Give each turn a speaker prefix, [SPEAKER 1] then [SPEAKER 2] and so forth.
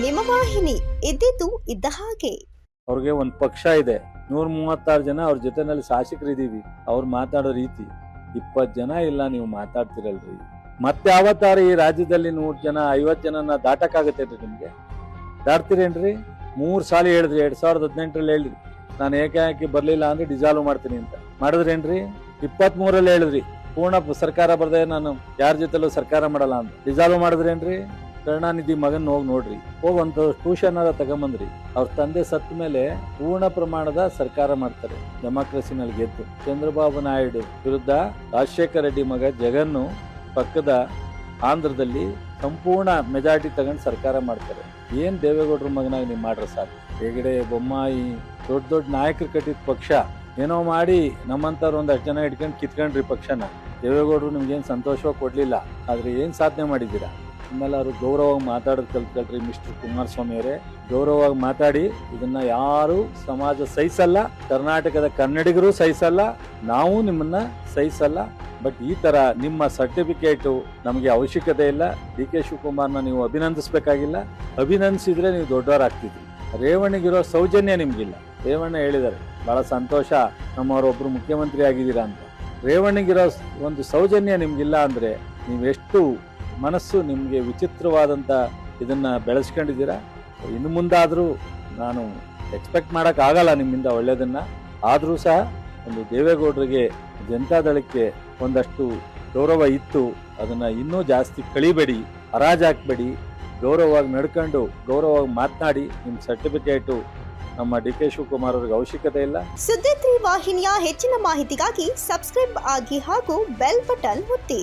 [SPEAKER 1] ನಿಮ್ಮ ವಾಹಿನಿ, ಇದ್ದಿದ್ದು ಇದ್ದ ಹಾಗೆ.
[SPEAKER 2] ಅವ್ರಿಗೆ ಒಂದು ಪಕ್ಷ ಇದೆ, 136 ಜನ ಅವ್ರ ಜೊತೆನಲ್ಲಿ ಶಾಸಕರಿದ್ದೀವಿ. ಅವ್ರು ಮಾತಾಡೋ ರೀತಿ 20 ಜನ ಇಲ್ಲ, ನೀವು ಮಾತಾಡ್ತಿರಲ್ರಿ. ಮತ್ತೆ ಯಾವತ್ತಾರ ಈ ರಾಜ್ಯದಲ್ಲಿ 100 ಜನ 50 ಜನನ ದಾಟಕ್ಕಾಗತ್ತೇನ್ರಿ? ನಿಮ್ಗೆ ದಾಟ್ತೀರೇನ್ರಿ? 3 ಸಾಲ ಹೇಳಿದ್ರಿ, 2018ರಲ್ಲಿ ಹೇಳಿದ್ರಿ ನಾನು ಏಕಾಏಕಿ ಬರ್ಲಿಲ್ಲ ಅಂದ್ರೆ ಡಿಸಾಲ್ವ್ ಮಾಡ್ತೀನಿ ಅಂತ. ಮಾಡಿದ್ರೇನ್ರಿ? 23ರಲ್ಲಿ ಹೇಳಿದ್ರಿ ಪೂರ್ಣ ಸರ್ಕಾರ ಬರ್ದೆ ನಾನು ಯಾರ ಜೊತೆಲೂ ಸರ್ಕಾರ ಮಾಡಲ್ಲ ಅಂತ. ಡಿಸಾಲ್ವ್ ಮಾಡಿದ್ರೇನ್ರಿ? ಕರುಣಾನಿಧಿ ಮಗನ್ ಹೋಗಿ ನೋಡ್ರಿ, ಹೋಗಂತ ಟ್ಯೂಷನ್ ತಗೊಂಬಂದ್ರಿ. ಅವ್ರ ತಂದೆ ಸತ್ತ ಮೇಲೆ ಪೂರ್ಣ ಪ್ರಮಾಣದ ಸರ್ಕಾರ ಮಾಡ್ತಾರೆ, ಡೆಮಾಕ್ರಸಿನಲ್ಲಿ ಗೆದ್ದು. ಚಂದ್ರಬಾಬು ನಾಯ್ಡು ವಿರುದ್ಧ ರಾಜಶೇಖರ ರೆಡ್ಡಿ ಮಗ ಜಗನ್ನು ಪಕ್ಕದ ಆಂಧ್ರದಲ್ಲಿ ಸಂಪೂರ್ಣ ಮೆಜಾರಿಟಿ ತಗೊಂಡು ಸರ್ಕಾರ ಮಾಡ್ತಾರೆ. ಏನ್ ದೇವೇಗೌಡರ ಮಗನಾಗಿ ನೀವು ಮಾಡ್ರ ಸಾಕು. ಹೆಗಡೆ, ಬೊಮ್ಮಾಯಿ ದೊಡ್ಡ ದೊಡ್ಡ ನಾಯಕರು ಕಟ್ಟಿದ ಪಕ್ಷ ಏನೋ ಮಾಡಿ ನಮ್ಮಂತವ್ರು ಒಂದಷ್ಟು ಜನ ಇಟ್ಕೊಂಡು ಕಿತ್ಕೊಂಡ್ರಿ ಪಕ್ಷನ. ದೇವೇಗೌಡರು ನಿಮ್ಗೇನು ಸಂತೋಷವಾಗಿ ಕೊಡ್ಲಿಲ್ಲ, ಆದ್ರೆ ಏನ್ ಸಾಧನೆ ಮಾಡಿದ್ದೀರಾ? ನಿಮ್ಮೆಲ್ಲರೂ ಗೌರವವಾಗಿ ಮಾತಾಡೋದು ಕಲ್ತ್ಕೊಳ್ರಿ. ಮಿಸ್ಟರ್ ಕುಮಾರಸ್ವಾಮಿ ಅವರೇ, ಗೌರವವಾಗಿ ಮಾತಾಡಿ. ಇದನ್ನ ಯಾರು ಸಮಾಜ ಸಹಿಸಲ್ಲ, ಕರ್ನಾಟಕದ ಕನ್ನಡಿಗರು ಸಹಿಸಲ್ಲ, ನಾವು ನಿಮ್ಮನ್ನ ಸಹಿಸಲ್ಲ. ಬಟ್ ಈ ತರ ನಿಮ್ಮ ಸರ್ಟಿಫಿಕೇಟು ನಮಗೆ ಅವಶ್ಯಕತೆ ಇಲ್ಲ. ಡಿ ಕೆ ಶಿವಕುಮಾರ್ನ ನೀವು ಅಭಿನಂದಿಸ್ಬೇಕಾಗಿಲ್ಲ. ಅಭಿನಂದಿಸಿದ್ರೆ ನೀವು ದೊಡ್ಡವರಾಗ್ತಿದ್ರಿ. ರೇವಣ್ಣಗಿರೋ ಸೌಜನ್ಯ ನಿಮ್ಗಿಲ್ಲ. ರೇವಣ್ಣ ಹೇಳಿದ್ದಾರೆ, ಬಹಳ ಸಂತೋಷ ನಮ್ಮವರೊಬ್ರು ಮುಖ್ಯಮಂತ್ರಿ ಆಗಿದ್ದೀರಾ ಅಂತ. ರೇವಣ್ಣಗಿರೋ ಒಂದು ಸೌಜನ್ಯ ನಿಮ್ಗಿಲ್ಲ ಅಂದ್ರೆ ನೀವೆಷ್ಟು ಮನಸ್ಸು ನಿಮ್ಗೆ ವಿಚಿತ್ರವಾದಂತ ಇದನ್ನ ಬೆಳೆಸ್ಕೊಂಡಿದ್ದೀರಾ. ಇನ್ನು ಮುಂದಾದ್ರೂ ನಾನು ಎಕ್ಸ್ಪೆಕ್ಟ್ ಮಾಡಕ್ ಆಗಲ್ಲ ನಿಮ್ಮಿಂದ ಒಳ್ಳೇದನ್ನ. ಆದ್ರೂ ಸಹ ಒಂದು ದೇವೇಗೌಡರಿಗೆ, ಜನತಾದಳಕ್ಕೆ ಒಂದಷ್ಟು ಗೌರವ ಇತ್ತು, ಅದನ್ನ ಇನ್ನೂ ಜಾಸ್ತಿ ಕಳಿಬೇಡಿ, ಹರಾಜಾಕ್ಬೇಡಿ. ಗೌರವವಾಗಿ ನಡ್ಕೊಂಡು ಗೌರವವಾಗಿ ಮಾತನಾಡಿ. ನಿಮ್ಮ ಸರ್ಟಿಫಿಕೇಟು ನಮ್ಮ ಡಿ ಕೆ ಶಿವಕುಮಾರ್ ಅವ್ರಿಗೆ ಅವಶ್ಯಕತೆ ಇಲ್ಲ.
[SPEAKER 1] ಸುದ್ದಿ 3 ವಾಹಿನಿಯ ಹೆಚ್ಚಿನ ಮಾಹಿತಿಗಾಗಿ ಸಬ್ಸ್ಕ್ರೈಬ್ ಆಗಿ ಹಾಗೂ ಬೆಲ್ ಬಟನ್ ಒತ್ತಿ.